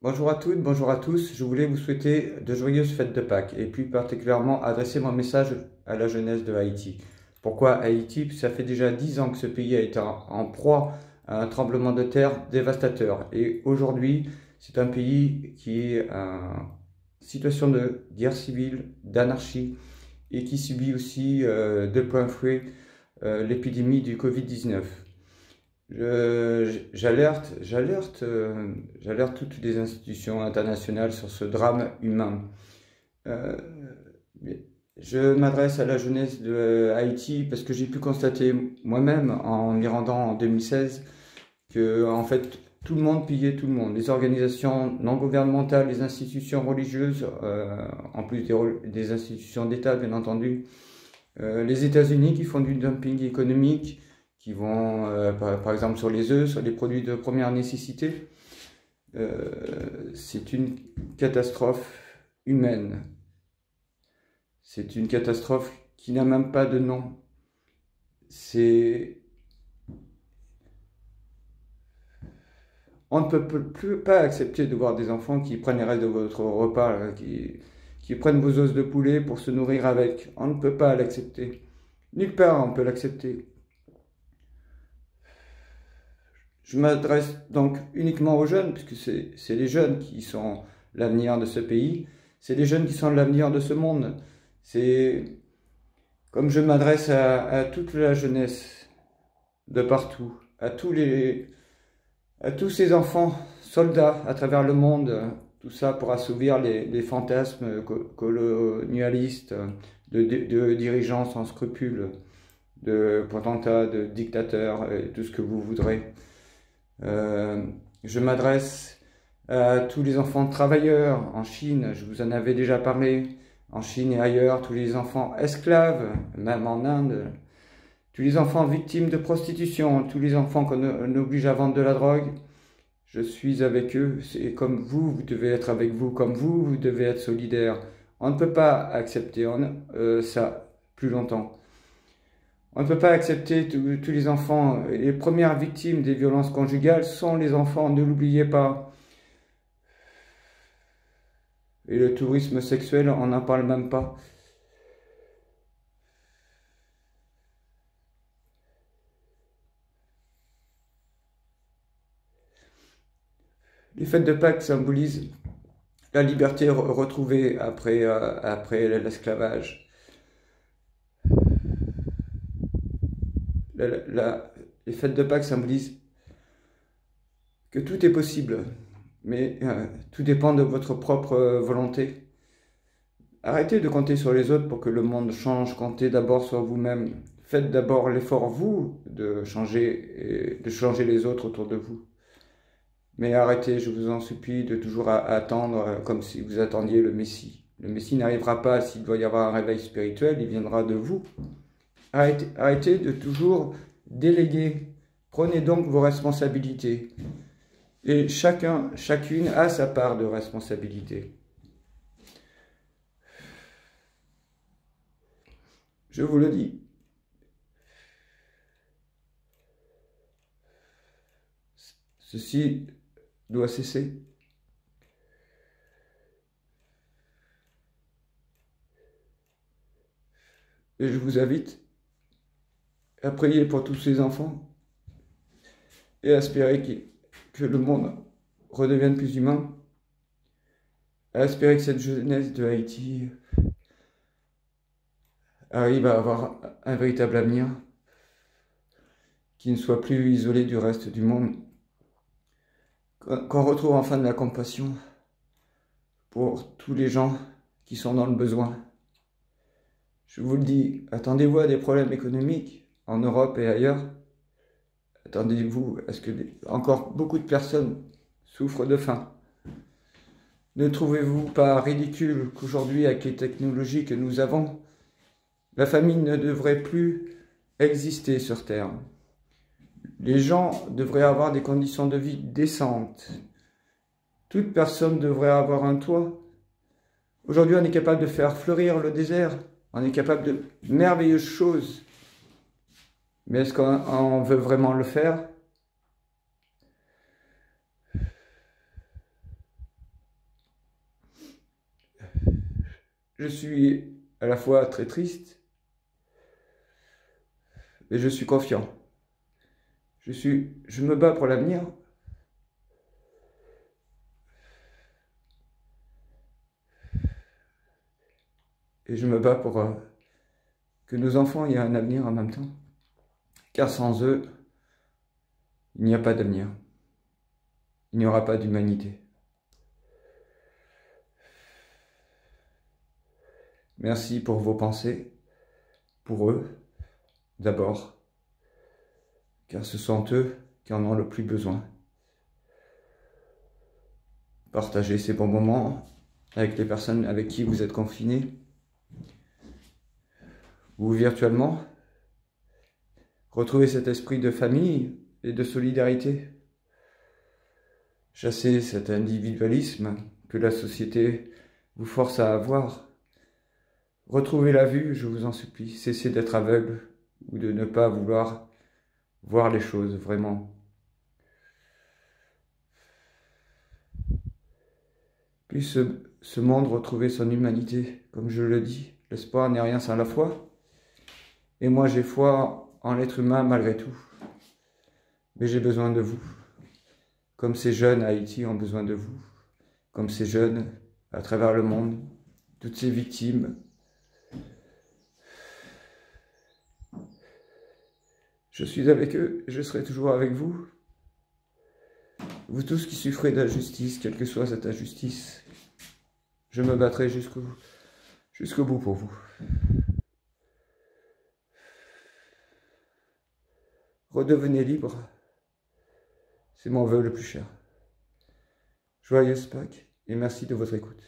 Bonjour à toutes, bonjour à tous. Je voulais vous souhaiter de joyeuses fêtes de Pâques et plus particulièrement adresser mon message à la jeunesse de Haïti. Pourquoi Haïti? Ça fait déjà 10 ans que ce pays a été en proie à un tremblement de terre dévastateur. Et aujourd'hui, c'est un pays qui est en situation de guerre civile, d'anarchie et qui subit aussi de plein fouet l'épidémie du Covid-19. J'alerte toutes les institutions internationales sur ce drame humain. Euh, je m'adresse à la jeunesse de Haïti parce que j'ai pu constater moi-même en m'y rendant en 2016 que en fait tout le monde pillait tout le monde. Les organisations non gouvernementales, les institutions religieuses, en plus des institutions d'État bien entendu, les États-Unis qui font du dumping économique, qui vont, par exemple, sur les œufs, sur les produits de première nécessité. C'est une catastrophe humaine. C'est une catastrophe qui n'a même pas de nom. On ne peut plus pas accepter de voir des enfants qui prennent les restes de votre repas, là, qui prennent vos os de poulet pour se nourrir avec. On ne peut pas l'accepter. Nulle part on peut l'accepter. Je m'adresse donc uniquement aux jeunes, puisque c'est les jeunes qui sont l'avenir de ce pays, c'est les jeunes qui sont l'avenir de ce monde. C'est comme je m'adresse à toute la jeunesse de partout, à tous ces enfants soldats à travers le monde, tout ça pour assouvir les fantasmes colonialistes de dirigeants sans scrupules, de potentats, de dictateurs, et tout ce que vous voudrez. Je m'adresse à tous les enfants travailleurs en Chine, je vous en avais déjà parlé, en Chine et ailleurs, tous les enfants esclaves, même en Inde, tous les enfants victimes de prostitution, tous les enfants qu'on oblige à vendre de la drogue. Je suis avec eux, c'est comme vous devez être avec vous, comme vous devez être solidaires. On ne peut pas accepter ça plus longtemps. On ne peut pas accepter tous les enfants. Les premières victimes des violences conjugales sont les enfants, ne l'oubliez pas. Et le tourisme sexuel, on n'en parle même pas. Les fêtes de Pâques symbolisent la liberté retrouvée après l'esclavage. Les fêtes de Pâques symbolisent que tout est possible, mais tout dépend de votre propre volonté. Arrêtez de compter sur les autres pour que le monde change, comptez d'abord sur vous-même. Faites d'abord l'effort, vous, de changer les autres autour de vous. Mais arrêtez, je vous en supplie, de toujours attendre comme si vous attendiez le Messie. Le Messie n'arrivera pas s'il doit y avoir un réveil spirituel, il viendra de vous. Arrêtez de toujours déléguer. Prenez donc vos responsabilités. Et chacune a sa part de responsabilité. Je vous le dis. Ceci doit cesser. Et je vous invite à prier pour tous ces enfants et à espérer que le monde redevienne plus humain, à espérer que cette jeunesse de Haïti arrive à avoir un véritable avenir, qui ne soit plus isolé du reste du monde, qu'on retrouve enfin de la compassion pour tous les gens qui sont dans le besoin. Je vous le dis, attendez-vous à des problèmes économiques en Europe et ailleurs. Attendez-vous à ce que encore beaucoup de personnes souffrent de faim. Ne trouvez-vous pas ridicule qu'aujourd'hui, avec les technologies que nous avons, la famine ne devrait plus exister sur Terre? Les gens devraient avoir des conditions de vie décentes. Toute personne devrait avoir un toit. Aujourd'hui, on est capable de faire fleurir le désert. On est capable de merveilleuses choses. Mais est-ce qu'on veut vraiment le faire? je suis à la fois très triste, mais je suis confiant. Je me bats pour l'avenir. Et je me bats pour que nos enfants aient un avenir en même temps. Car sans eux, il n'y a pas d'avenir. Il n'y aura pas d'humanité. Merci pour vos pensées, pour eux, d'abord, car ce sont eux qui en ont le plus besoin. Partagez ces bons moments avec les personnes avec qui vous êtes confinés, ou virtuellement. Retrouvez cet esprit de famille et de solidarité. Chassez cet individualisme que la société vous force à avoir. Retrouvez la vue, je vous en supplie. Cessez d'être aveugle ou de ne pas vouloir voir les choses vraiment. Puisse ce monde retrouver son humanité, comme je le dis. L'espoir n'est rien sans la foi. Et moi j'ai foi en l'être humain malgré tout. Mais j'ai besoin de vous. Comme ces jeunes à Haïti ont besoin de vous. Comme ces jeunes à travers le monde. Toutes ces victimes. Je suis avec eux et je serai toujours avec vous. Vous tous qui souffrez d'injustice, quelle que soit cette injustice, je me battrai jusqu'au bout pour vous. Redevenez libre, c'est mon vœu le plus cher. Joyeuse Pâques et merci de votre écoute.